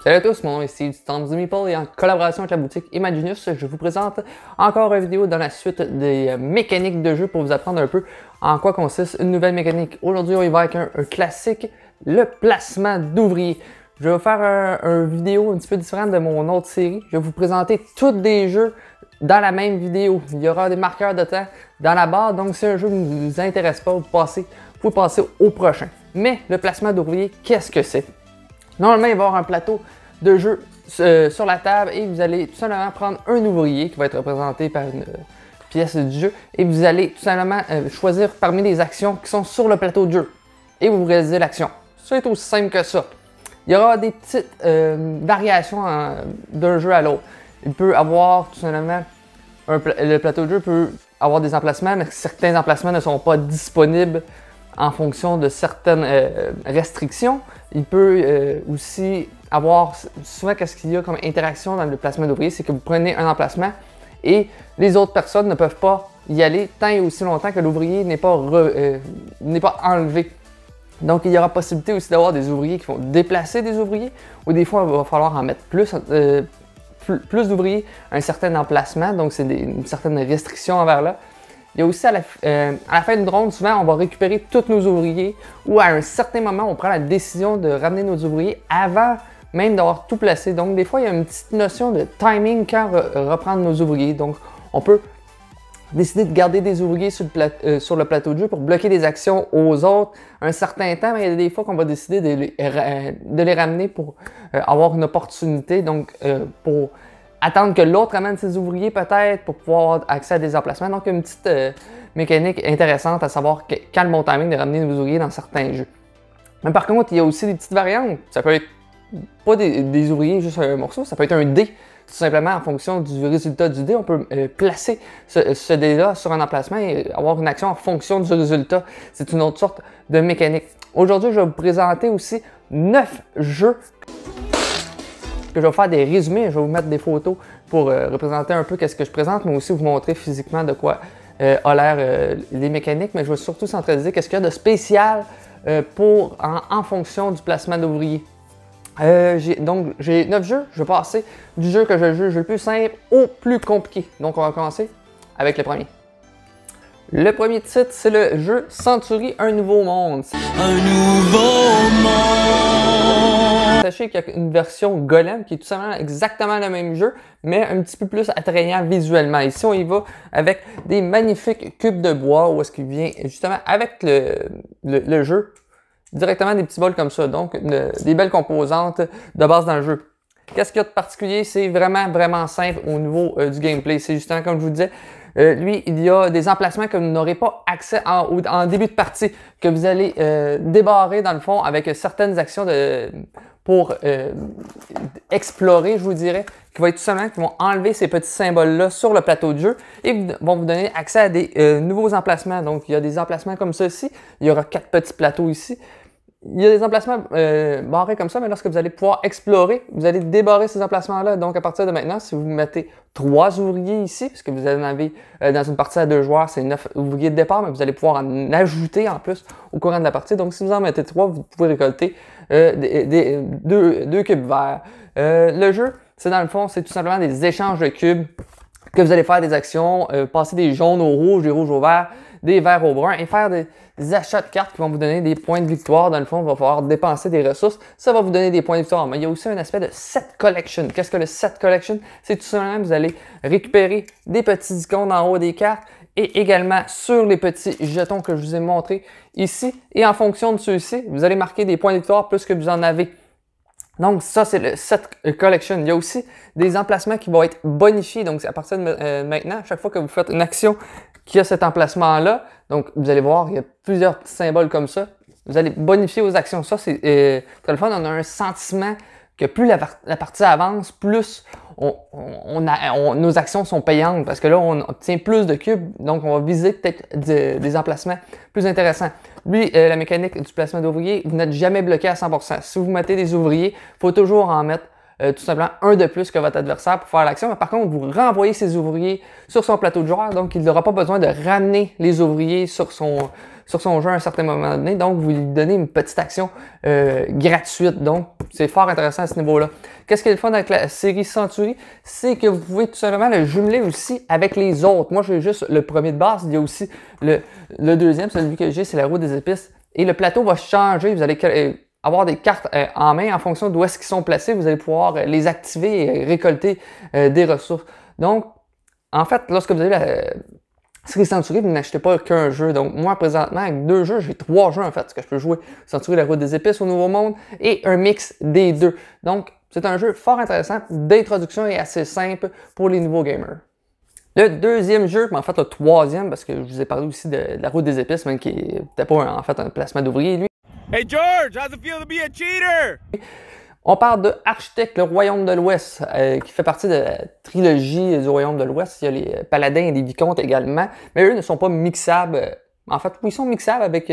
Salut à tous, mon nom est Steve du Temps de Meeple et en collaboration avec la boutique Imaginus, je vous présente encore une vidéo dans la suite des mécaniques de jeu pour vous apprendre un peu en quoi consiste une nouvelle mécanique. Aujourd'hui, on y va avec un classique, le placement d'ouvriers. Je vais vous faire une vidéo un petit peu différente de mon autre série. Je vais vous présenter tous des jeux dans la même vidéo. Il y aura des marqueurs de temps dans la barre, donc si un jeu ne vous intéresse pas, vous pouvez passer au prochain. Mais le placement d'ouvriers, qu'est-ce que c'est? Normalement, il va y avoir un plateau de jeu sur la table et vous allez tout simplement prendre un ouvrier qui va être représenté par une pièce du jeu et vous allez tout simplement choisir parmi les actions qui sont sur le plateau de jeu et vous réalisez l'action. C'est aussi simple que ça. Il y aura des petites variations d'un jeu à l'autre. Il peut avoir tout simplement, le plateau de jeu peut avoir des emplacements, mais certains emplacements ne sont pas disponibles en fonction de certaines restrictions. Il peut aussi avoir, souvent qu'est-ce qu'il y a comme interaction dans le placement d'ouvriers, c'est que vous prenez un emplacement et les autres personnes ne peuvent pas y aller tant et aussi longtemps que l'ouvrier n'est pas enlevé. Donc il y aura possibilité aussi d'avoir des ouvriers qui vont déplacer des ouvriers ou des fois il va falloir en mettre plus d'ouvriers à un certain emplacement, donc c'est une certaine restriction envers là. Il y a aussi à la fin d'une ronde, souvent on va récupérer tous nos ouvriers ou à un certain moment on prend la décision de ramener nos ouvriers avant même d'avoir tout placé. Donc des fois il y a une petite notion de timing quand reprendre nos ouvriers. Donc on peut décider de garder des ouvriers sur le plateau de jeu pour bloquer des actions aux autres un certain temps, mais il y a des fois qu'on va décider de les ramener pour avoir une opportunité, donc pour attendre que l'autre ramène ses ouvriers peut-être pour pouvoir avoir accès à des emplacements. Donc une petite mécanique intéressante à savoir quand le bon timing de ramener nos ouvriers dans certains jeux. Mais par contre, il y a aussi des petites variantes. Ça peut être pas des ouvriers, juste un morceau, ça peut être un dé. Tout simplement, en fonction du résultat du dé, on peut placer ce dé-là sur un emplacement et avoir une action en fonction du résultat. C'est une autre sorte de mécanique. Aujourd'hui, je vais vous présenter aussi 9 jeux que je vais vous faire des résumés. Je vais vous mettre des photos pour représenter un peu ce que je présente, mais aussi vous montrer physiquement de quoi a l'air les mécaniques. Mais je vais surtout centraliser qu'est-ce qu'il y a de spécial en fonction du placement d'ouvriers. Donc j'ai 9 jeux, je vais passer du jeu que je juge le plus simple au plus compliqué. Donc on va commencer avec le premier. Le premier titre, c'est le jeu Century, un nouveau monde. Un nouveau monde! Sachez qu'il y a une version Golem qui est tout simplement exactement le même jeu, mais un petit peu plus attrayant visuellement. Ici, on y va avec des magnifiques cubes de bois où est-ce qu'il vient justement avec le jeu. Directement des petits bols comme ça, donc des belles composantes de base dans le jeu. Qu'est-ce qu'il y a de particulier? C'est vraiment simple au niveau du gameplay. C'est justement comme je vous disais, lui, il y a des emplacements que vous n'aurez pas accès en début de partie, que vous allez débarrer dans le fond avec certaines actions pour explorer, je vous dirais, qui vont être tout simplement qui vont enlever ces petits symboles-là sur le plateau de jeu et vont vous donner accès à des nouveaux emplacements. Donc, il y a des emplacements comme ceci. Il y aura 4 petits plateaux ici. Il y a des emplacements barrés comme ça, mais lorsque vous allez pouvoir explorer, vous allez débarrer ces emplacements-là. Donc, à partir de maintenant, si vous mettez 3 ouvriers ici, puisque vous en avez dans une partie à 2 joueurs, c'est 9 ouvriers de départ, mais vous allez pouvoir en ajouter en plus au courant de la partie. Donc, si vous en mettez 3, vous pouvez récolter 2 cubes verts. Le jeu, c'est dans le fond, c'est tout simplement des échanges de cubes que vous allez faire des actions, passer des jaunes au rouge, des rouges au vert, des verts au brun et faire des achats de cartes qui vont vous donner des points de victoire. Dans le fond, il va falloir dépenser des ressources. Ça va vous donner des points de victoire. Mais il y a aussi un aspect de set collection. Qu'est-ce que le set collection? C'est tout simplement que vous allez récupérer des petits icônes en haut des cartes et également sur les petits jetons que je vous ai montrés ici. Et en fonction de ceux-ci, vous allez marquer des points de victoire plus que vous en avez. Donc ça, c'est le set collection. Il y a aussi des emplacements qui vont être bonifiés. Donc à partir de maintenant, à chaque fois que vous faites une action qui a cet emplacement-là, donc vous allez voir, il y a plusieurs petits symboles comme ça. Vous allez bonifier vos actions. Ça, c'est très le fun. On a un sentiment que plus la partie avance, plus nos actions sont payantes parce que là, on obtient plus de cubes. Donc, on va viser peut-être des emplacements plus intéressants. Lui, la mécanique du placement d'ouvriers, vous n'êtes jamais bloqué à 100%. Si vous mettez des ouvriers, il faut toujours en mettre tout simplement un de plus que votre adversaire pour faire l'action. Par contre, vous renvoyez ses ouvriers sur son plateau de joueur, donc il n'aura pas besoin de ramener les ouvriers sur son jeu à un certain moment donné. Donc, vous lui donnez une petite action gratuite. Donc, c'est fort intéressant à ce niveau-là. Qu'est-ce qui est le fun avec la série Century? C'est que vous pouvez tout simplement le jumeler aussi avec les autres. Moi, j'ai juste le premier de base. Il y a aussi le deuxième, celui que j'ai, c'est la roue des épices. Et le plateau va changer. Vous allez avoir des cartes en main en fonction d'où est-ce qu'ils sont placés. Vous allez pouvoir les activer et récolter des ressources. Donc, en fait, lorsque vous avez la série Century, vous n'achetez pas qu'un jeu. Donc, moi, présentement, avec 2 jeux, j'ai 3 jeux, en fait. Parce que je peux jouer Century, la route des épices au Nouveau Monde et un mix des deux. Donc, c'est un jeu fort intéressant d'introduction et assez simple pour les nouveaux gamers. Le deuxième jeu, mais en fait le troisième, parce que je vous ai parlé aussi de la route des épices, même qui n'était pas en fait un placement d'ouvrier, lui. Hey George, how's it feel to be a cheater? On parle de Architecte, le Royaume de l'Ouest, qui fait partie de la trilogie du Royaume de l'Ouest. Il y a les Paladins et les Vicomtes également, mais eux ne sont pas mixables. En fait, oui, ils sont mixables avec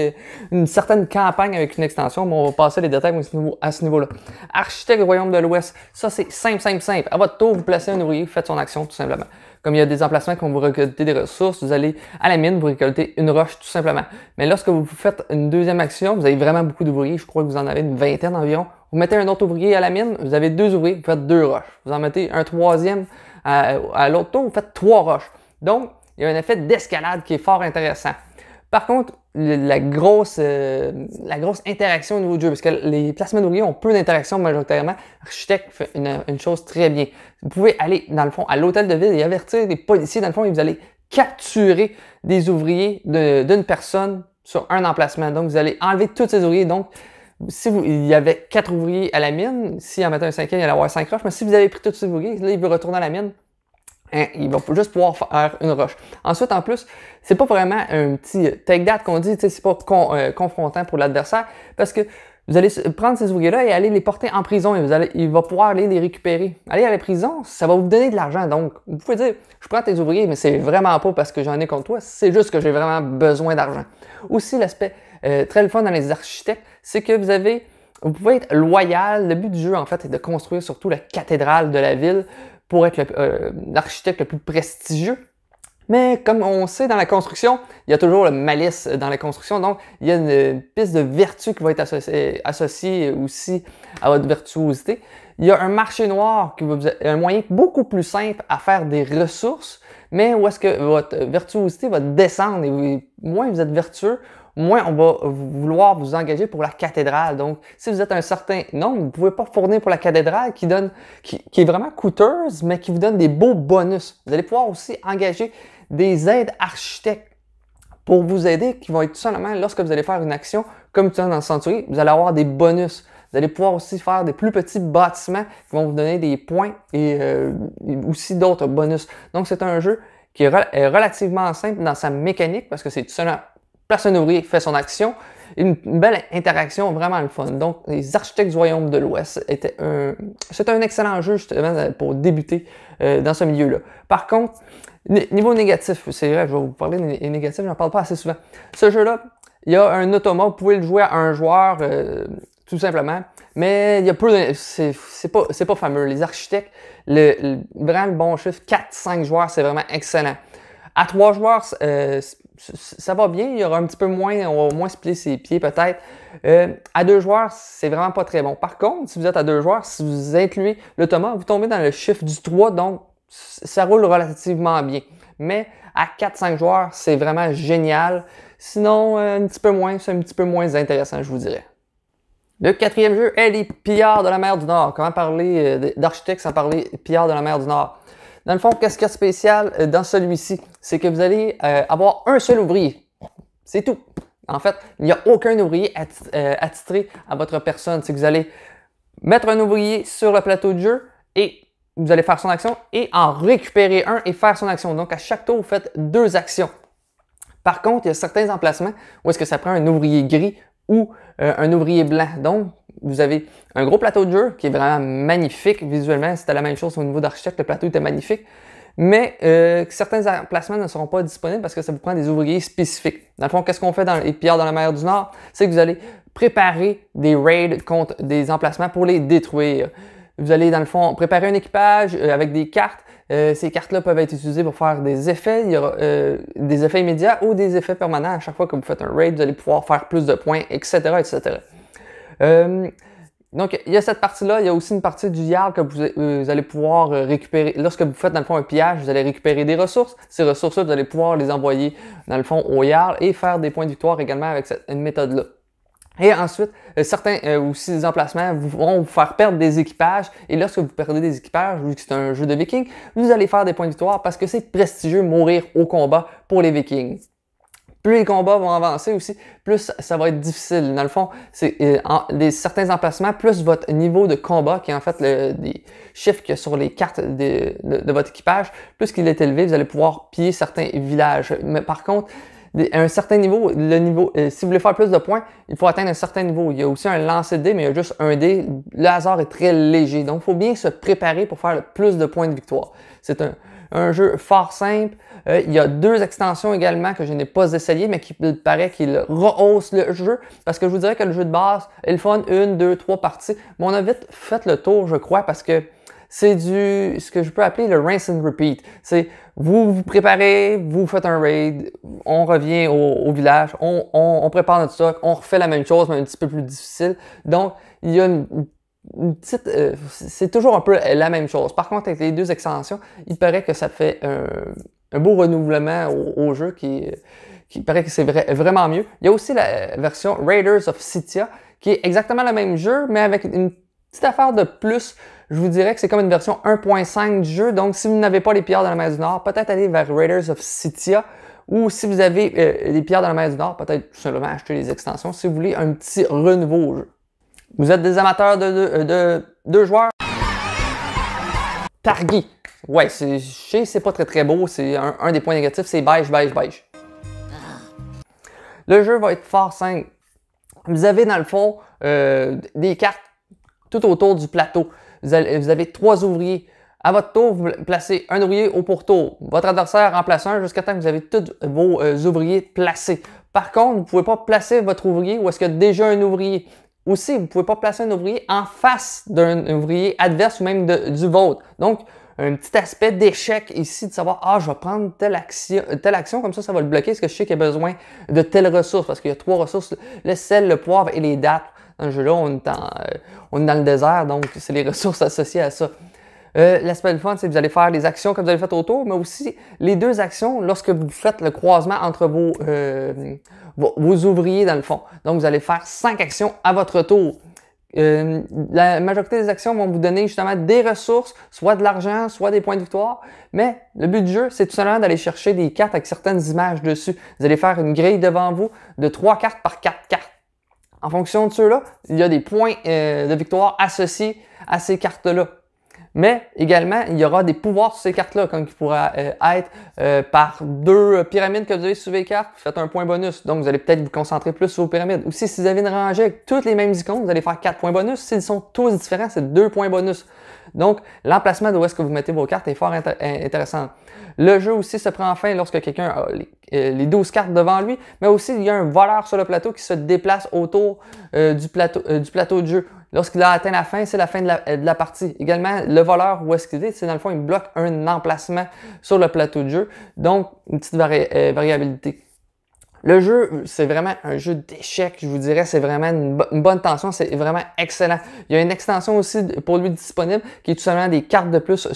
une certaine campagne avec une extension, mais on va passer les détails à ce niveau-là. Architecte, Royaume de l'Ouest, ça c'est simple. À votre tour, vous placez un ouvrier, vous faites son action tout simplement. Comme il y a des emplacements qui vont vous récolter des ressources, vous allez à la mine, vous récoltez une roche tout simplement. Mais lorsque vous faites une deuxième action, vous avez vraiment beaucoup d'ouvriers, je crois que vous en avez une vingtaine environ. Vous mettez un autre ouvrier à la mine, vous avez 2 ouvriers, vous faites 2 roches. Vous en mettez un troisième à l'autre tour, vous faites 3 roches. Donc, il y a un effet d'escalade qui est fort intéressant. Par contre, la grosse interaction au niveau du jeu, parce que les placements d'ouvriers ont peu d'interaction majoritairement, Architecte fait une chose très bien. Vous pouvez aller, dans le fond, à l'hôtel de ville et avertir les policiers, dans le fond, et vous allez capturer des ouvriers d'une personne sur un emplacement. Donc, vous allez enlever tous ces ouvriers. Donc, si il y avait 4 ouvriers à la mine, si en mettant un 5e, il allait avoir 5 roches, mais si vous avez pris tous ces ouvriers, là, il veut retourner à la mine, hein, il va juste pouvoir faire une roche. Ensuite, en plus, c'est pas vraiment un petit take that qu'on dit, c'est pas confrontant pour l'adversaire, parce que vous allez prendre ces ouvriers-là et aller les porter en prison et il va pouvoir aller les récupérer. Aller à la prison, ça va vous donner de l'argent. Donc, vous pouvez dire, je prends tes ouvriers, mais c'est vraiment pas parce que j'en ai contre toi, c'est juste que j'ai vraiment besoin d'argent. Aussi, l'aspect très le fun dans les architectes, c'est que vous pouvez être loyal. Le but du jeu, en fait, est de construire surtout la cathédrale de la ville pour être l'architecte le plus prestigieux. Mais comme on sait dans la construction, il y a toujours le malice dans la construction. Donc, il y a une piste de vertu qui va être associée aussi à votre virtuosité. Il y a un marché noir qui va vous être un moyen beaucoup plus simple à faire des ressources, mais où est-ce que votre virtuosité va descendre et moins vous êtes vertueux, moins on va vouloir vous engager pour la cathédrale. Donc, si vous êtes un certain nombre, vous ne pouvez pas fournir pour la cathédrale qui est vraiment coûteuse, mais qui vous donne des beaux bonus. Vous allez pouvoir aussi engager des aides architectes pour vous aider, qui vont être tout simplement, lorsque vous allez faire une action, comme tu as dans le Century, vous allez avoir des bonus. Vous allez pouvoir aussi faire des plus petits bâtiments qui vont vous donner des points et aussi d'autres bonus. Donc, c'est un jeu qui est relativement simple dans sa mécanique parce que c'est tout simplement place un ouvrier, fait son action. Une belle interaction, vraiment le fun. Donc, les Architectes du Royaume de l'Ouest c'est un excellent jeu justement pour débuter dans ce milieu-là. Par contre, niveau négatif, c'est vrai, je vais vous parler des négatifs, j'en parle pas assez souvent. Ce jeu-là, il y a un automa, vous pouvez le jouer à un joueur tout simplement, mais il y a peu de, c'est pas fameux. Les architectes, vraiment le bon chiffre, 4-5 joueurs, c'est vraiment excellent. À 3 joueurs, ça va bien, il y aura un petit peu moins, on va au moins se plier ses pieds peut-être. À 2 joueurs, c'est vraiment pas très bon. Par contre, si vous êtes à 2 joueurs, si vous incluez l'automa, vous tombez dans le chiffre du 3, donc ça roule relativement bien. Mais à 4-5 joueurs, c'est vraiment génial. Sinon, c'est un petit peu moins intéressant, je vous dirais. Le 4e jeu est les Pillards de la mer du Nord. Comment parler d'architectes sans parler Pillards de la mer du Nord? Dans le fond, qu'est-ce qu'il y a de spécial dans celui-ci? C'est que vous allez avoir un seul ouvrier. C'est tout. En fait, il n'y a aucun ouvrier attitré à votre personne. C'est que vous allez mettre un ouvrier sur le plateau de jeu et vous allez faire son action et en récupérer un et faire son action. Donc, à chaque tour, vous faites 2 actions. Par contre, il y a certains emplacements où est-ce que ça prend un ouvrier gris ou un ouvrier blanc. Donc, vous avez un gros plateau de jeu qui est vraiment magnifique visuellement. C'était la même chose au niveau d'architecte, le plateau était magnifique. Mais certains emplacements ne seront pas disponibles parce que ça vous prend des ouvriers spécifiques. Dans le fond, qu'est-ce qu'on fait dans les Pillards de la mer du Nord? C'est que vous allez préparer des raids contre des emplacements pour les détruire. vous allez dans le fond préparer un équipage avec des cartes. Ces cartes-là peuvent être utilisées pour faire des effets. Il y aura des effets immédiats ou des effets permanents. À chaque fois que vous faites un raid, vous allez pouvoir faire plus de points, etc., etc. Donc, il y a cette partie-là. Il y a aussi une partie du Jarl que vous allez pouvoir récupérer. Lorsque vous faites, dans le fond, un pillage, vous allez récupérer des ressources. Ces ressources-là, vous allez pouvoir les envoyer, dans le fond, au Jarl et faire des points de victoire également avec cette méthode-là. Et ensuite, certains aussi des emplacements vont vous faire perdre des équipages. Et lorsque vous perdez des équipages, vu que c'est un jeu de vikings, vous allez faire des points de victoire parce que c'est prestigieux mourir au combat pour les vikings. Plus les combats vont avancer aussi, plus ça va être difficile. Dans le fond, c'est certains emplacements, plus votre niveau de combat, qui est en fait des chiffres qu'il y a sur les cartes de votre équipage, plus qu'il est élevé, vous allez pouvoir piller certains villages. Mais par contre, à un certain niveau, si vous voulez faire plus de points, il faut atteindre un certain niveau. Il y a aussi un lancer de dés, mais il y a juste un dé. Le hasard est très léger. Donc, il faut bien se préparer pour faire le plus de points de victoire. C'est un jeu fort simple. Il y a 2 extensions également que je n'ai pas essayé, mais qui me paraît qu'il rehausse le jeu. Parce que je vous dirais que le jeu de base est le fun, 1, 2, 3 parties. Mais on a vite fait le tour, je crois, parce que c'est ce que je peux appeler le rinse and repeat. C'est vous vous préparez, vous faites un raid, on revient au village, on prépare notre stock, on refait la même chose, mais un petit peu plus difficile. Donc, il y a une petite... c'est toujours un peu la même chose. Par contre, avec les 2 extensions, il paraît que ça fait un beau renouvellement au jeu qui paraît que c'est vraiment mieux. Il y a aussi la version Raiders of Scythia, qui est exactement le même jeu, mais avec une petite affaire de plus. Je vous dirais que c'est comme une version 1.5 du jeu. Donc, si vous n'avez pas les pillards de la mer du Nord, peut-être aller vers Raiders of Scythia. Ou si vous avez les pillards de la mer du Nord, peut-être tout simplement acheter les extensions si vous voulez un petit renouveau au jeu. Vous êtes des amateurs de 2 joueurs? Targi. Ouais, je sais, c'est pas très beau. C'est un des points négatifs, c'est beige, beige, beige. Le jeu va être fort simple. Vous avez dans le fond des cartes tout autour du plateau. Vous avez 3 ouvriers. À votre tour, vous placez un ouvrier au pourtour. Votre adversaire en place un jusqu'à temps que vous avez tous vos ouvriers placés. Par contre, vous ne pouvez pas placer votre ouvrier où est-ce qu'il y a déjà un ouvrier. Aussi, vous ne pouvez pas placer un ouvrier en face d'un ouvrier adverse ou même du vôtre. Donc, un petit aspect d'échec ici de savoir, je vais prendre telle action, comme ça va le bloquer parce que je sais qu'il y a besoin de telle ressource parce qu'il y a 3 ressources, le sel, le poivre et les dattes. Dans le jeu-là, on est dans le désert, donc c'est les ressources associées à ça. L'aspect du fun, c'est que vous allez faire les actions que vous avez faites autour, mais aussi les 2 actions lorsque vous faites le croisement entre vos ouvriers dans le fond. Donc, vous allez faire 5 actions à votre tour. La majorité des actions vont vous donner justement des ressources, soit de l'argent, soit des points de victoire. Mais le but du jeu, c'est tout simplement d'aller chercher des cartes avec certaines images dessus. Vous allez faire une grille devant vous de 3 cartes par 4 cartes. En fonction de ceux-là, il y a des points de victoire associés à ces cartes-là. Mais également, il y aura des pouvoirs sur ces cartes-là, comme qui pourra être par 2 pyramides que vous avez sur les cartes, vous faites un point bonus. Donc, vous allez peut-être vous concentrer plus sur vos pyramides. Ou si vous avez une rangée avec toutes les mêmes icônes, vous allez faire 4 points bonus. S'ils sont tous différents, c'est 2 points bonus. Donc, l'emplacement d'où est-ce que vous mettez vos cartes est fort intéressant. Le jeu aussi se prend fin lorsque quelqu'un a les 12 cartes devant lui, mais aussi il y a un voleur sur le plateau qui se déplace autour du plateau de jeu. Lorsqu'il a atteint la fin, c'est la fin de la partie. Également, le voleur, où est-ce qu'il est? C'est dans le fond, il bloque un emplacement sur le plateau de jeu. Donc, une petite variabilité. Le jeu, c'est vraiment un jeu d'échecs, je vous dirais. C'est vraiment une bonne tension. C'est vraiment excellent. Il y a une extension aussi pour lui disponible qui est tout simplement des cartes de plus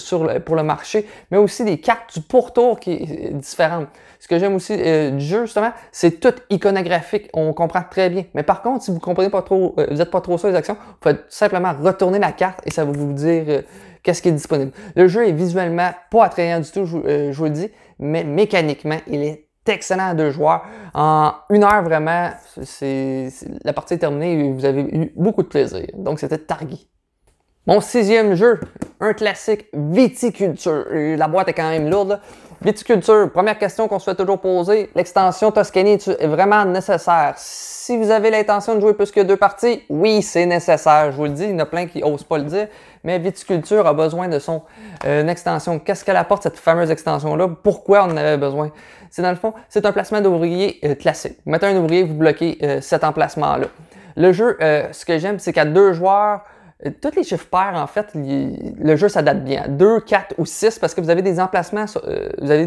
pour le marché, mais aussi des cartes du pourtour qui est différente. Ce que j'aime aussi du jeu, justement, c'est tout iconographique. On comprend très bien. Mais par contre, si vous comprenez pas trop, vous n'êtes pas trop sur les actions, vous faites simplement retourner la carte et ça va vous dire qu'est-ce qui est disponible. Le jeu est visuellement pas attrayant du tout, je vous le dis, mais mécaniquement, il est excellent à 2 joueurs. En 1 heure, vraiment, la partie est terminée et vous avez eu beaucoup de plaisir. Donc, c'était Targi. Mon 6e jeu, un classique, Viticulture. La boîte est quand même lourde, là. Viticulture, première question qu'on se fait toujours poser, l'extension Toscanie est vraiment nécessaire? Si vous avez l'intention de jouer plus que 2 parties, oui, c'est nécessaire. Je vous le dis, il y en a plein qui n'osent pas le dire, mais Viticulture a besoin de son extension. Qu'est-ce qu'elle apporte, cette fameuse extension-là? Pourquoi on en avait besoin? C'est dans le fond, c'est un placement d'ouvrier classique. Vous mettez un ouvrier, vous bloquez cet emplacement-là. Le jeu, ce que j'aime, c'est qu'à 2 joueurs, tous les chiffres pairs, en fait, le jeu s'adapte bien. 2, 4 ou 6 parce que vous avez des emplacements, vous avez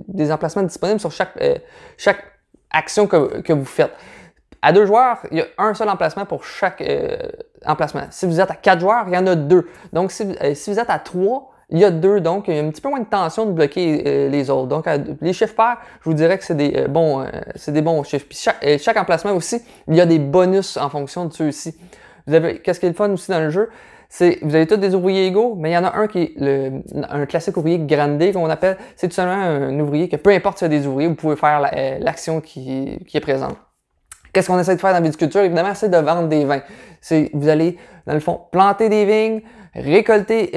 des emplacements disponibles sur chaque action que vous faites. À 2 joueurs, il y a un seul emplacement pour chaque emplacement. Si vous êtes à 4 joueurs, il y en a 2. Donc, si vous êtes à 3, il y a 2. Donc, il y a un petit peu moins de tension de bloquer les autres. Donc, les chiffres pairs, je vous dirais que c'est des bons chiffres. Puis chaque emplacement aussi, il y a des bonus en fonction de ceux-ci. Qu'est-ce qui est le fun aussi dans le jeu? Vous avez tous des ouvriers égaux, mais il y en a un qui est un classique ouvrier grandé qu'on appelle. C'est tout simplement un ouvrier que peu importe s'il y a des ouvriers, vous pouvez faire l'action qui est présente. Qu'est-ce qu'on essaie de faire dans la viticulture? Évidemment, c'est de vendre des vins. Vous allez, dans le fond, planter des vignes, récolter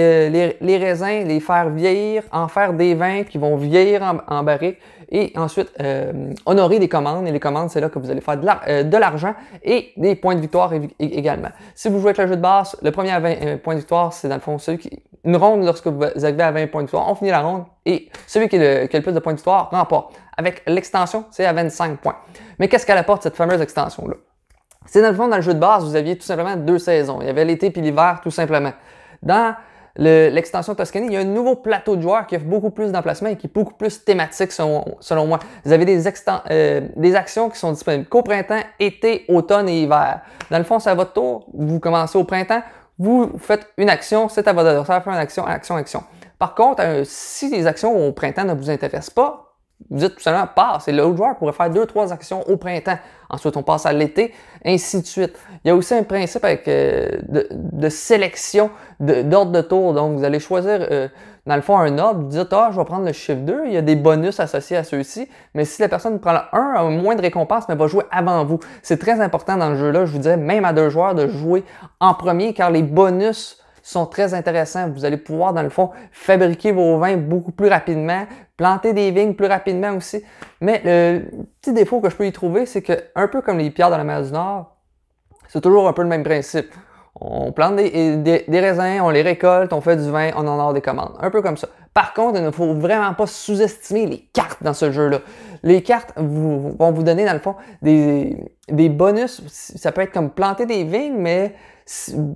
les raisins, les faire vieillir, en faire des vins qui vont vieillir en barrique et ensuite honorer des commandes. Et les commandes, c'est là que vous allez faire de l'argent et des points de victoire également. Si vous jouez avec le jeu de base, le premier à 20 points de victoire, c'est dans le fond une ronde lorsque vous arrivez à 20 points de victoire. On finit la ronde et celui qui a le plus de points de victoire remporte. Avec l'extension, c'est à 25 points. Mais qu'est-ce qu'elle apporte, cette fameuse extension-là? C'est dans le fond, dans le jeu de base, vous aviez tout simplement 2 saisons. Il y avait l'été puis l'hiver, tout simplement. Dans l'extension Toscanie, il y a un nouveau plateau de joueurs qui offre beaucoup plus d'emplacements et qui est beaucoup plus thématique selon moi. Vous avez des actions qui sont disponibles qu'au printemps, été, automne et hiver. Dans le fond, c'est à votre tour. Vous commencez au printemps, vous faites une action, c'est à votre adversaire de faire une action. Par contre, si les actions au printemps ne vous intéressent pas, vous dites tout simplement passe. Et l'autre joueur pourrait faire 2-3 actions au printemps. Ensuite, on passe à l'été, ainsi de suite. Il y a aussi un principe avec de sélection d'ordre de tour. Donc, vous allez choisir, dans le fond, un ordre. Vous dites, je vais prendre le chiffre 2. Il y a des bonus associés à ceux-ci. Mais si la personne prend le 1, elle a moins de récompense, mais elle va jouer avant vous. C'est très important dans le jeu-là, je vous dirais, même à 2 joueurs, de jouer en premier, car les bonus sont très intéressants. Vous allez pouvoir, dans le fond, fabriquer vos vins beaucoup plus rapidement, planter des vignes plus rapidement aussi. Mais le petit défaut que je peux y trouver, c'est que, un peu comme les pierres de la mer du Nord, c'est toujours un peu le même principe. On plante des raisins, on les récolte, on fait du vin, on en a des commandes. Un peu comme ça. Par contre, il ne faut vraiment pas sous-estimer les cartes dans ce jeu-là. Les cartes vont vous donner, dans le fond, des bonus. Ça peut être comme planter des vignes, mais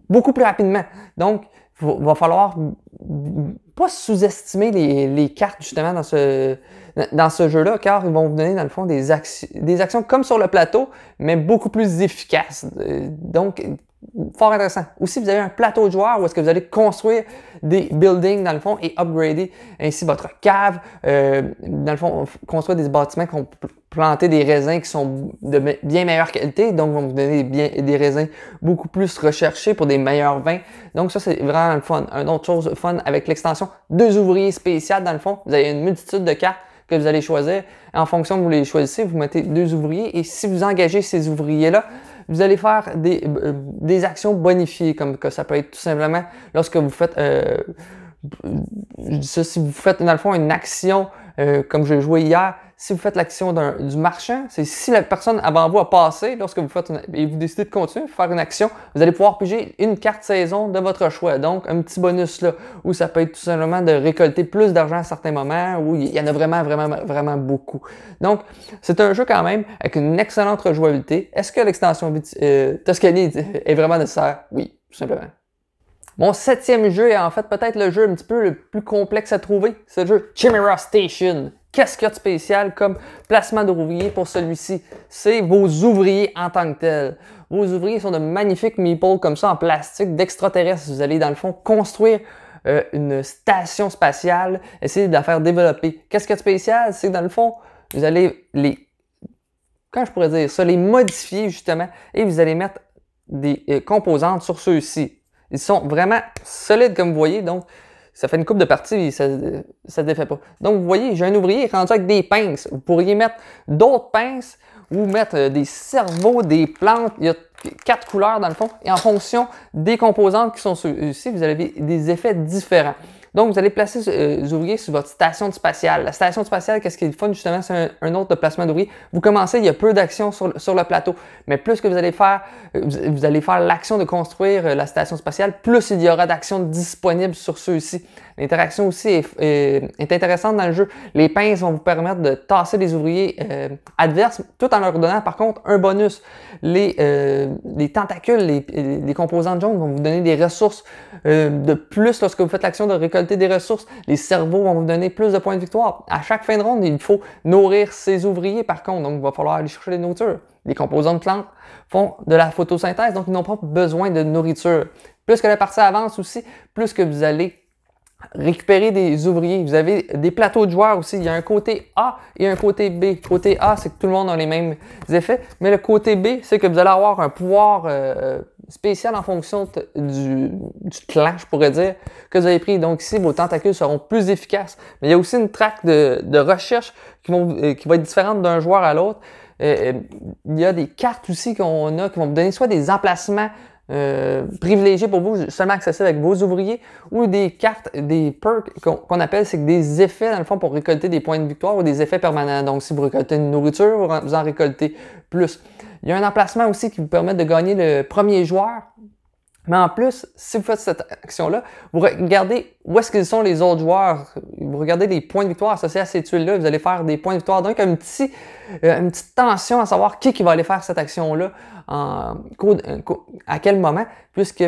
beaucoup plus rapidement. Donc, il va falloir pas sous-estimer les cartes justement dans ce jeu-là, car ils vont vous donner dans le fond des actions comme sur le plateau, mais beaucoup plus efficaces. Donc, fort intéressant. Aussi, vous avez un plateau de joueurs où est-ce que vous allez construire des buildings dans le fond et upgrader ainsi votre cave. Dans le fond, construire des bâtiments qui vont planter des raisins qui sont de bien meilleure qualité, donc vont vous donner des raisins beaucoup plus recherchés pour des meilleurs vins. Donc ça, c'est vraiment le fun. Une autre chose fun avec l'extension, 2 ouvriers spéciaux dans le fond. Vous avez une multitude de cartes que vous allez choisir. En fonction de vous les choisissez, vous mettez 2 ouvriers et si vous engagez ces ouvriers-là, vous allez faire des actions bonifiées, comme que ça peut être tout simplement lorsque vous faites, si vous faites dans le fond une action, comme j'ai joué hier, si vous faites l'action du marchand, c'est si la personne avant vous a passé, lorsque vous faites et vous décidez de continuer, de faire une action, vous allez pouvoir piger une carte saison de votre choix. Donc, un petit bonus là, où ça peut être tout simplement de récolter plus d'argent à certains moments, où il y en a vraiment beaucoup. Donc, c'est un jeu quand même avec une excellente rejouabilité. Est-ce que l'extension Toscanie est vraiment nécessaire? Oui, tout simplement. Mon 7e jeu est en fait peut-être le jeu un petit peu le plus complexe à trouver. C'est le jeu Chimera Station. Qu'est-ce qu'il y a de spécial comme placement d'ouvriers pour celui-ci? C'est vos ouvriers en tant que tels. Vos ouvriers sont de magnifiques meeples comme ça en plastique d'extraterrestres. Vous allez dans le fond construire une station spatiale, essayer de la faire développer. Qu'est-ce qu'il y a de spécial? C'est que dans le fond, vous allez les modifier justement et vous allez mettre des composantes sur ceux-ci. Ils sont vraiment solides comme vous voyez, donc ça fait une couple de parties, ça ne défait pas. Donc vous voyez, j'ai un ouvrier rendu avec des pinces. Vous pourriez mettre d'autres pinces ou mettre des cerveaux, des plantes. Il y a 4 couleurs dans le fond. Et en fonction des composantes qui sont ici, vous avez des effets différents. Donc, vous allez placer les ouvriers sur votre station spatiale. La station spatiale, qu'est-ce qui est le fun, justement, c'est un autre placement d'ouvriers. Vous commencez, il y a peu d'actions sur le plateau. Mais plus que vous allez faire l'action de construire la station spatiale, plus il y aura d'actions disponibles sur ceux-ci. L'interaction aussi est intéressante dans le jeu. Les pinces vont vous permettre de tasser les ouvriers adverses, tout en leur donnant par contre un bonus. Les tentacules, les composantes jaunes vont vous donner des ressources de plus lorsque vous faites l'action de récolter des ressources. Les cerveaux vont vous donner plus de points de victoire. À chaque fin de ronde, il faut nourrir ses ouvriers par contre, donc il va falloir aller chercher des nourritures. Les composantes plantes font de la photosynthèse, donc ils n'ont pas besoin de nourriture. Plus que la partie avance aussi, plus que vous allez récupérer des ouvriers. Vous avez des plateaux de joueurs aussi. Il y a un côté A et un côté B. Côté A, c'est que tout le monde a les mêmes effets, mais le côté B, c'est que vous allez avoir un pouvoir spécial en fonction du clan, je pourrais dire, que vous avez pris. Donc ici, vos tentacules seront plus efficaces. Mais il y a aussi une traque de recherche qui va être différente d'un joueur à l'autre. Il y a des cartes aussi qu'on a qui vont vous donner soit des emplacements privilégiés pour vous, seulement accessibles avec vos ouvriers, ou des cartes, des perks qu'on appelle, c'est des effets dans le fond pour récolter des points de victoire ou des effets permanents. Donc si vous récoltez une nourriture, vous en récoltez plus. Il y a un emplacement aussi qui vous permet de gagner le premier joueur. Mais en plus, si vous faites cette action-là, vous regardez où est-ce qu'ils sont les autres joueurs. Vous regardez les points de victoire associés à ces tuiles-là. Vous allez faire des points de victoire. Donc, une petite tension à savoir qui va aller faire cette action-là, à quel moment, puisque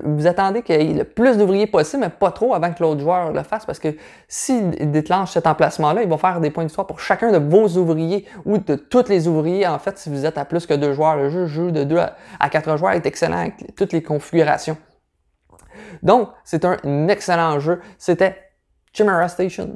vous attendez qu'il y ait le plus d'ouvriers possible, mais pas trop avant que l'autre joueur le fasse, parce que s'il déclenche cet emplacement-là, il va faire des points de victoire pour chacun de vos ouvriers ou de tous les ouvriers. En fait, si vous êtes à plus que 2 joueurs, le jeu de 2 à 4 joueurs est excellent avec toutes les configurations. Donc, c'est un excellent jeu. C'était Chimera Station.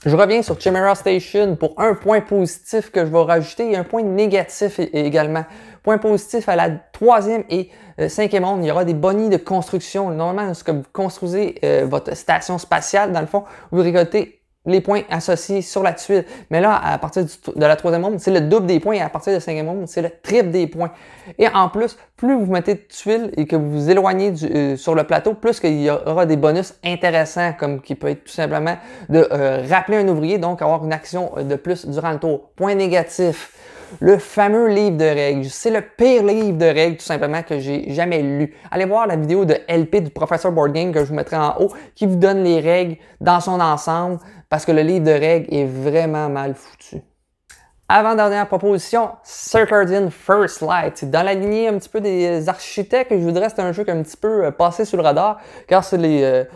Je reviens sur Chimera Station pour un point positif que je vais rajouter et un point négatif également. Point positif, à la 3e et 5e ronde, il y aura des bonus de construction. Normalement, lorsque vous construisez votre station spatiale, dans le fond, vous récoltez les points associés sur la tuile. Mais là, à partir de la 3e ronde, c'est le double des points et à partir de la 5e ronde, c'est le triple des points. Et en plus, plus vous mettez de tuiles et que vous vous éloignez sur le plateau, plus qu'il y aura des bonus intéressants, comme qui peut être tout simplement de rappeler un ouvrier, donc avoir une action de plus durant le tour. Point négatif. Le fameux livre de règles. C'est le pire livre de règles, tout simplement, que j'ai jamais lu. Allez voir la vidéo de LP du professeur Board Game que je vous mettrai en haut, qui vous donne les règles dans son ensemble, parce que le livre de règles est vraiment mal foutu. Avant-dernière proposition, Circadian First Light. C'est dans la lignée un petit peu des architectes, et je voudrais c'est un jeu qui est un petit peu passé sous le radar, car c'est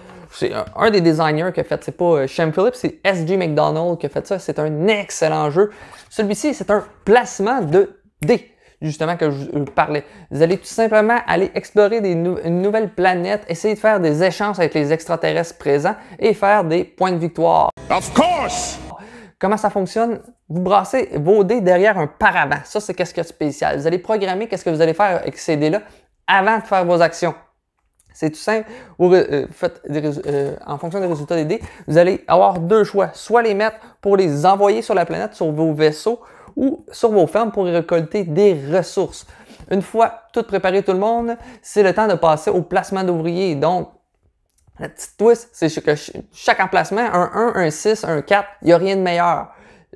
un des designers qui a fait, c'est pas Shem Phillips, c'est S.G. McDonald qui a fait ça. C'est un excellent jeu. Celui-ci, c'est un placement de dés, justement, que je vous parlais. Vous allez tout simplement aller explorer une nouvelle planète, essayer de faire des échanges avec les extraterrestres présents et faire des points de victoire. Of course! Comment ça fonctionne? Vous brassez vos dés derrière un paravent. Ça, c'est qu'est-ce qu'il y a de spécial. Vous allez programmer qu'est-ce que vous allez faire avec ces dés-là avant de faire vos actions. C'est tout simple. En fonction des résultats des dés, vous allez avoir deux choix. Soit les mettre pour les envoyer sur la planète, sur vos vaisseaux, ou sur vos fermes pour y récolter des ressources. Une fois tout préparé tout le monde, c'est le temps de passer au placement d'ouvriers. Donc, la petite twist, c'est que chaque emplacement, un 1, un 6, un 4, il n'y a rien de meilleur.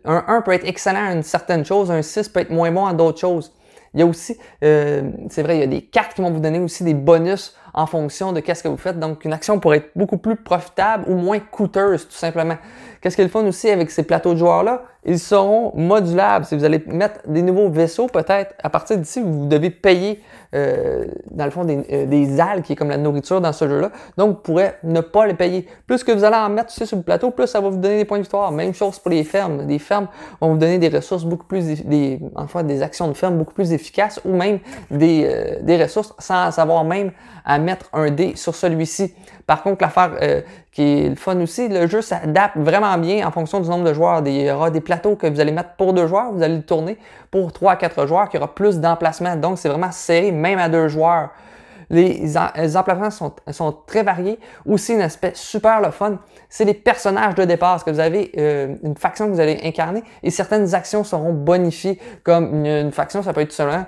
Un 1 peut être excellent à une certaine chose, un 6 peut être moins bon à d'autres choses. Il y a aussi, c'est vrai, il y a des cartes qui vont vous donner aussi des bonus en fonction de qu'est-ce que vous faites. Donc, une action pourrait être beaucoup plus profitable ou moins coûteuse, tout simplement. Qu'est-ce qui est le fun aussi avec ces plateaux de joueurs-là? Ils seront modulables. Si vous allez mettre des nouveaux vaisseaux, peut-être, à partir d'ici, vous devez payer, dans le fond, des algues, qui est comme la nourriture dans ce jeu-là. Donc, vous pourrez ne pas les payer. Plus que vous allez en mettre sur le plateau, plus ça va vous donner des points de victoire. Même chose pour les fermes. Les fermes vont vous donner des ressources beaucoup plus, des actions de ferme beaucoup plus efficaces ou même des ressources sans savoir même à mettre un dé sur celui-ci. Par contre, l'affaire qui est le fun aussi, le jeu s'adapte vraiment bien en fonction du nombre de joueurs. Il y aura des plateaux que vous allez mettre pour 2 joueurs, vous allez le tourner pour 3 à 4 joueurs, qui aura plus d'emplacements. Donc, c'est vraiment serré même à 2 joueurs. Les emplacements sont très variés. Aussi, un aspect super le fun, c'est les personnages de départ. Parce que vous avez une faction que vous allez incarner et certaines actions seront bonifiées. Comme une faction, ça peut être tout simplement,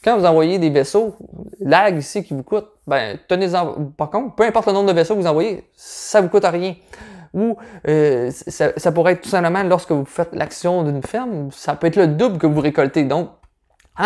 quand vous envoyez des vaisseaux, l'algue ici qui vous coûte, ben tenez-en. Par contre, peu importe le nombre de vaisseaux que vous envoyez, ça vous coûte rien. Ou ça pourrait être tout simplement lorsque vous faites l'action d'une ferme, ça peut être le double que vous récoltez. Donc,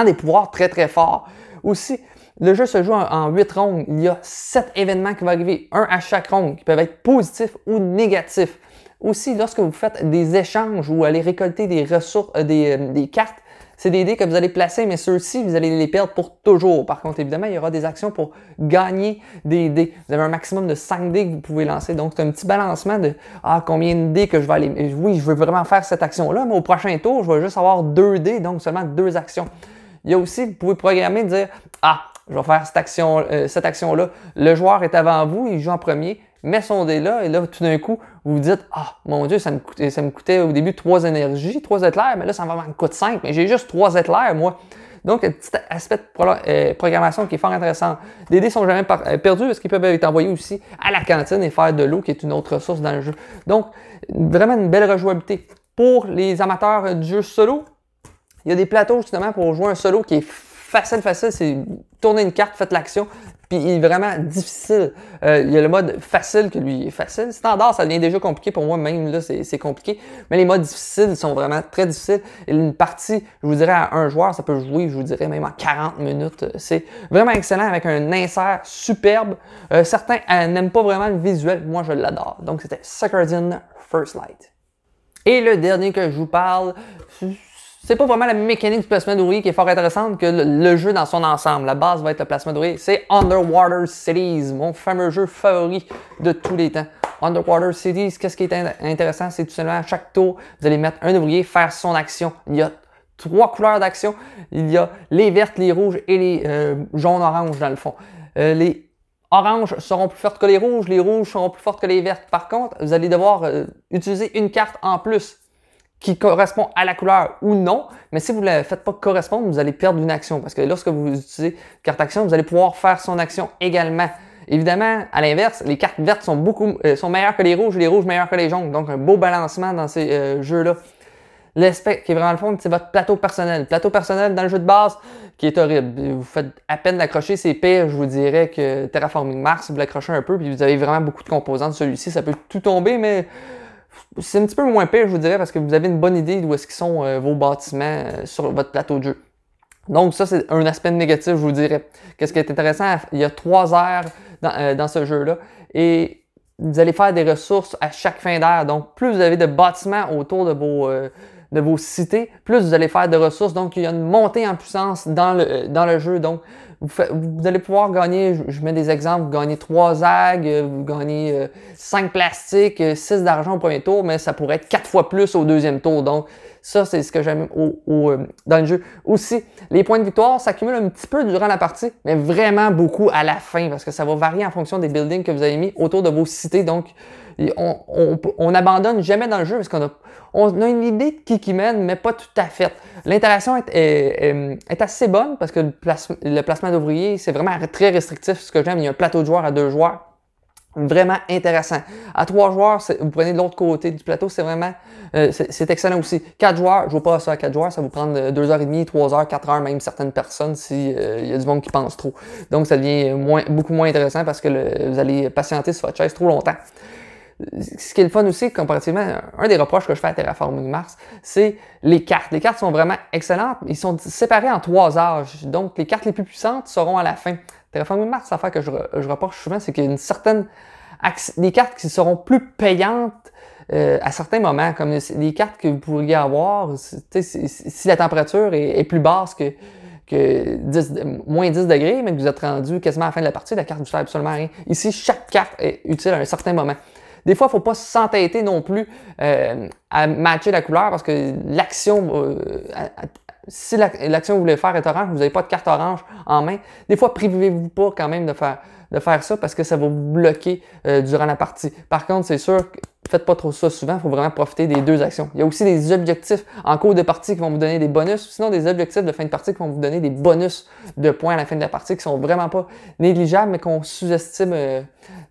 des pouvoirs très très forts. Aussi, Le jeu se joue en 8 rondes. Il y a 7 événements qui vont arriver, un à chaque ronde, qui peuvent être positifs ou négatifs. Aussi, lorsque vous faites des échanges ou allez récolter des ressources, des cartes, c'est des dés que vous allez placer, mais ceux-ci, vous allez les perdre pour toujours. Par contre, évidemment, il y aura des actions pour gagner des dés. Vous avez un maximum de 5 dés que vous pouvez lancer. Donc, c'est un petit balancement de combien de dés que je vais aller. Oui, je veux vraiment faire cette action-là, mais au prochain tour, je vais juste avoir 2 dés, donc seulement 2 actions. Il y a aussi, vous pouvez programmer, dire je vais faire cette action-là. Le joueur est avant vous, il joue en premier, met son dé là, et là, tout d'un coup, vous vous dites mon Dieu, ça me coûtait au début 3 énergies, 3 éclairs, mais là, ça me coûte 5, mais j'ai juste 3 éclairs, moi. Donc, un petit aspect de programmation qui est fort intéressant. Les dés sont jamais perdus parce qu'ils peuvent être envoyés aussi à la cantine et faire de l'eau, qui est une autre ressource dans le jeu. Donc, vraiment une belle rejouabilité. Pour les amateurs du jeu solo, il y a des plateaux justement pour jouer un solo qui est facile, c'est tourner une carte, faites l'action, puis il est vraiment difficile. Il y a le mode facile qui lui est facile. Standard, ça devient déjà compliqué pour moi, même là, c'est compliqué. Mais les modes difficiles sont vraiment très difficiles. Et une partie, je vous dirais, à un joueur, ça peut jouer, je vous dirais, même en 40 minutes. C'est vraiment excellent avec un insert superbe. Certains n'aiment pas vraiment le visuel. Moi, je l'adore. Donc, c'était Suckerdian First Light. Et le dernier que je vous parle, c'est pas vraiment la mécanique du placement d'ouvrier qui est fort intéressante que le jeu dans son ensemble. La base va être le placement d'ouvrier. C'est Underwater Cities, mon fameux jeu favori de tous les temps. Underwater Cities, qu'est-ce qui est intéressant? C'est tout simplement à chaque tour, vous allez mettre un ouvrier faire son action. Il y a 3 couleurs d'action. Il y a les vertes, les rouges et les jaunes-oranges dans le fond. Les oranges seront plus fortes que les rouges seront plus fortes que les vertes. Par contre, vous allez devoir utiliser une carte en plus qui correspond à la couleur ou non, mais si vous ne la faites pas correspondre, vous allez perdre une action, parce que lorsque vous utilisez carte action, vous allez pouvoir faire son action également. Évidemment, à l'inverse, les cartes vertes sont meilleures que les rouges et les rouges meilleures que les jaunes, donc un beau balancement dans ces jeux-là. L'aspect qui est vraiment le fond, c'est votre plateau personnel. Plateau personnel dans le jeu de base qui est horrible. Vous faites à peine d'accrocher, c'est pire, je vous dirais, que Terraforming Mars. Vous l'accrochez un peu, puis vous avez vraiment beaucoup de composantes. Celui-ci, ça peut tout tomber, mais c'est un petit peu moins pire, je vous dirais, parce que vous avez une bonne idée d'où est-ce qu'ils sont vos bâtiments sur votre plateau de jeu. Donc ça, c'est un aspect négatif, je vous dirais. Qu'est-ce qui est intéressant? Il y a 3 aires dans ce jeu-là, et vous allez faire des ressources à chaque fin d'aire. Donc, plus vous avez de bâtiments autour de vos cités, plus vous allez faire de ressources. Donc, il y a une montée en puissance dans le jeu. Donc, vous allez pouvoir gagner, je mets des exemples, vous gagnez 3 algues, vous gagnez 5 plastiques, 6 d'argent au premier tour, mais ça pourrait être 4 fois plus au deuxième tour. Donc, ça, c'est ce que j'aime dans le jeu. Aussi, les points de victoire s'accumulent un petit peu durant la partie, mais vraiment beaucoup à la fin, parce que ça va varier en fonction des buildings que vous avez mis autour de vos cités. Donc, on n'abandonne jamais dans le jeu, parce qu'on a une idée de qui mène, mais pas tout à fait. L'interaction est assez bonne, parce que le placement d'ouvriers, c'est vraiment très restrictif. Ce que j'aime, il y a un plateau de joueurs à 2 joueurs. Vraiment intéressant. À 3 joueurs, vous prenez de l'autre côté du plateau, c'est vraiment c'est excellent aussi. 4 joueurs, je ne vois pas ça à 4 joueurs, ça vous prend 2h30, 3h, 4h, même certaines personnes s'il y a du monde qui pense trop. Donc ça devient beaucoup moins intéressant parce que vous allez patienter sur votre chaise trop longtemps. Ce qui est le fun aussi, comparativement, un des reproches que je fais à Terraforming Mars, c'est les cartes. Les cartes sont vraiment excellentes. Ils sont séparés en 3 âges. Donc, les cartes les plus puissantes seront à la fin. Terraforming Mars, l'affaire que je reproche souvent, c'est qu'il y a des cartes qui seront plus payantes à certains moments, comme des cartes que vous pourriez avoir si la température est plus basse que moins 10 degrés, mais que vous êtes rendu quasiment à la fin de la partie, la carte ne sert absolument à rien. Ici, chaque carte est utile à un certain moment. Des fois, il ne faut pas s'entêter non plus à matcher la couleur parce que l'action, si l'action que vous voulez faire est orange, vous n'avez pas de carte orange en main, des fois, privez-vous pas quand même de faire ça parce que ça va vous bloquer durant la partie. Par contre, c'est sûr, faites pas trop ça souvent, il faut vraiment profiter des 2 actions. Il y a aussi des objectifs en cours de partie qui vont vous donner des bonus, sinon des objectifs de fin de partie qui vont vous donner des bonus de points à la fin de la partie qui sont vraiment pas négligeables, mais qu'on sous-estime,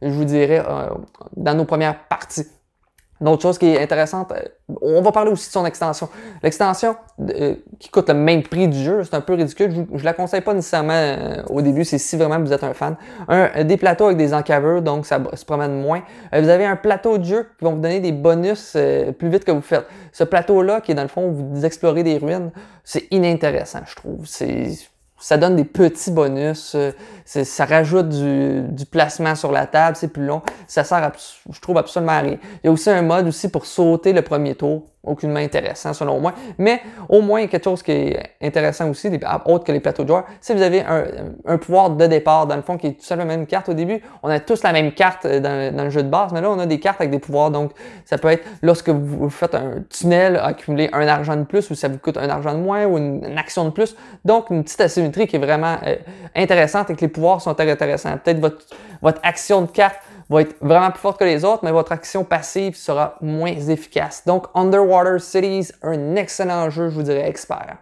je vous dirais, dans nos premières parties. Une autre chose qui est intéressante, on va parler aussi de son extension. L'extension qui coûte le même prix du jeu, c'est un peu ridicule. Je la conseille pas nécessairement au début, c'est si vraiment vous êtes un fan. Des plateaux avec des encaveurs, donc ça se promène moins. Vous avez un plateau de jeu qui va vous donner des bonus plus vite que vous faites. Ce plateau-là, qui est dans le fond où vous explorez des ruines, c'est inintéressant, je trouve. ça donne des petits bonus, ça rajoute du placement sur la table, c'est plus long, ça sert, je trouve, absolument à rien. Il y a aussi un mode aussi pour sauter le premier tour, aucunement intéressant selon moi, mais au moins quelque chose qui est intéressant aussi, autre que les plateaux de joueurs, si vous avez un pouvoir de départ, dans le fond, qui est tout simplement une carte au début, on a tous la même carte dans le jeu de base, mais là on a des cartes avec des pouvoirs, donc ça peut être lorsque vous faites un tunnel, accumuler un argent de plus, ou ça vous coûte un argent de moins, ou une action de plus, donc une petite asymétrie qui est vraiment intéressante et que les pouvoirs sont intéressants. Peut-être votre action de carte va être vraiment plus forte que les autres, mais votre action passive sera moins efficace. Donc, Underwater Cities, un excellent jeu, je vous dirais expert.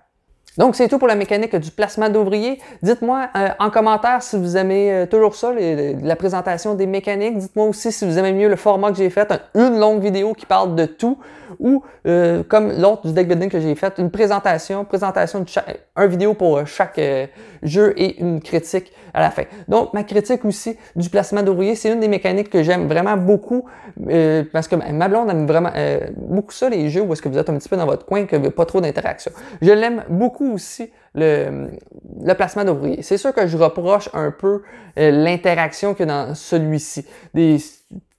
Donc, c'est tout pour la mécanique du placement d'ouvriers. Dites-moi en commentaire si vous aimez toujours ça, la présentation des mécaniques. Dites-moi aussi si vous aimez mieux le format que j'ai fait, une longue vidéo qui parle de tout, ou comme l'autre du deck building que j'ai fait, une présentation de un vidéo pour chaque jeu et une critique à la fin. Donc, ma critique aussi du placement d'ouvriers, c'est une des mécaniques que j'aime vraiment beaucoup, parce que ma blonde aime vraiment beaucoup ça, les jeux où est-ce que vous êtes un petit peu dans votre coin, que vous n'avez pas trop d'interaction. Je l'aime beaucoup aussi le placement d'ouvriers. C'est sûr que je reproche un peu l'interaction qu'il y a dans celui-ci.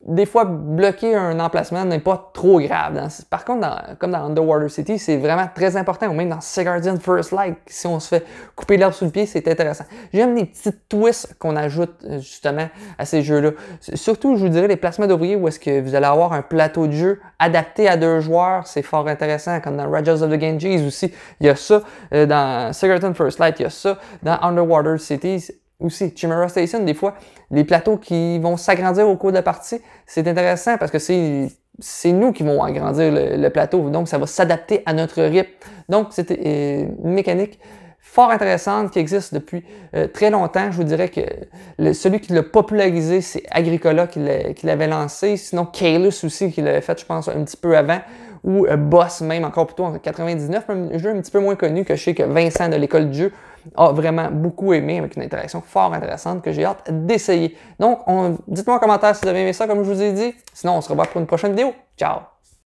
Des fois, bloquer un emplacement n'est pas trop grave. Par contre, comme dans Underwater City, c'est vraiment très important. Ou même dans Guardian First Light, si on se fait couper l'herbe sous le pied, c'est intéressant. J'aime les petites twists qu'on ajoute justement à ces jeux-là. Surtout, je vous dirais, les placements d'ouvriers où est-ce que vous allez avoir un plateau de jeu adapté à 2 joueurs. C'est fort intéressant. Comme dans Rajas of the Ganges aussi, il y a ça. Dans Guardian First Light, il y a ça. Dans Underwater Cities, aussi, Chimera Station, des fois, les plateaux qui vont s'agrandir au cours de la partie, c'est intéressant parce que c'est nous qui vont agrandir le plateau, donc ça va s'adapter à notre rythme. Donc, c'était une mécanique fort intéressante qui existe depuis très longtemps. Je vous dirais que celui qui l'a popularisé, c'est Agricola qui l'avait lancé, sinon Kaelus aussi qui l'avait fait, je pense, un petit peu avant, ou Boss même, encore plutôt en 99, un jeu un petit peu moins connu que je sais que Vincent de l'école du jeu a vraiment beaucoup aimé, avec une interaction fort intéressante que j'ai hâte d'essayer. Donc, dites-moi en commentaire si vous avez aimé ça, comme je vous ai dit. Sinon, on se revoit pour une prochaine vidéo. Ciao!